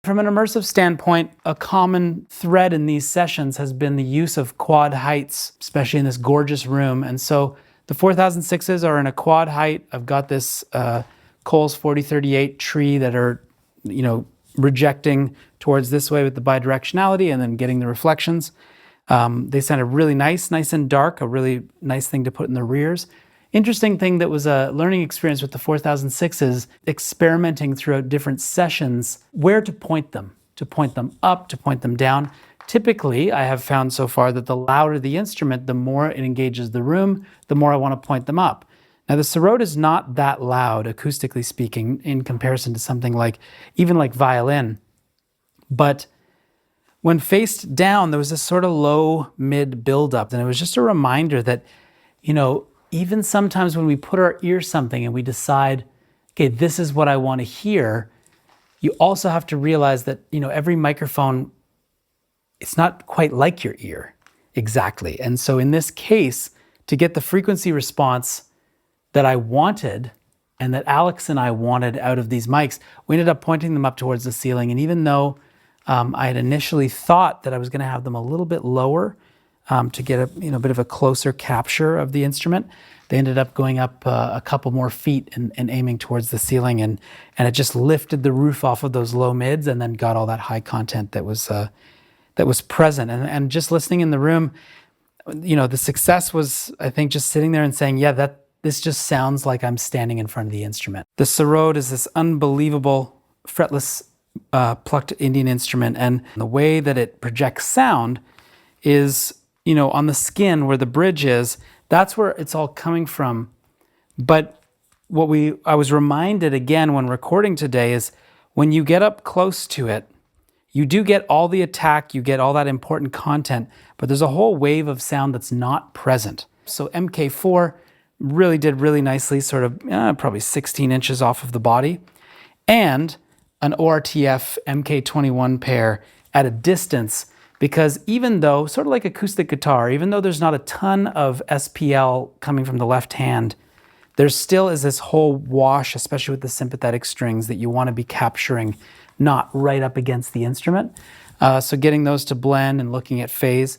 From an immersive standpoint, a common thread in these sessions has been the use of quad heights, especially in this gorgeous room. And so the 4006s are in a quad height. I've got this Coles 4038 tree that are, projecting towards this way with the bidirectionality and then getting the reflections. They sounded really nice and dark, a really nice thing to put in the rears. Interesting thing that was a learning experience with the 4006 is experimenting throughout different sessions where to point them up, to point them down. Typically, I have found so far that the louder the instrument, the more it engages the room, the more I want to point them up. Now, the Sarod is not that loud, acoustically speaking, in comparison to something like, even like violin. But when faced down, there was this sort of low, mid buildup. And it was just a reminder that, even sometimes when we put our ear something and we decide, okay, this is what I want to hear, you also have to realize that, every microphone, it's not quite like your ear exactly. And so in this case, to get the frequency response that I wanted and that Alex and I wanted out of these mics, we ended up pointing them up towards the ceiling. And even though I had initially thought that I was going to have them a little bit lower to get a bit of a closer capture of the instrument, they ended up going up a couple more feet and aiming towards the ceiling, and it just lifted the roof off of those low mids and then got all that high content that was present. And just listening in the room, the success was, I think, just sitting there and saying, yeah, this just sounds like I'm standing in front of the instrument. The Sarod is this unbelievable fretless plucked Indian instrument, and the way that it projects sound is, on the skin where the bridge is, that's where it's all coming from. But I was reminded again when recording today is when you get up close to it, you do get all the attack, you get all that important content, but there's a whole wave of sound that's not present. So MK4 really did really nicely, sort of probably 16 inches off of the body, and an ORTF MK21 pair at a distance, because even though, sort of like acoustic guitar, even though there's not a ton of SPL coming from the left hand, there still is this whole wash, especially with the sympathetic strings, that you want to be capturing, not right up against the instrument. So getting those to blend and looking at phase.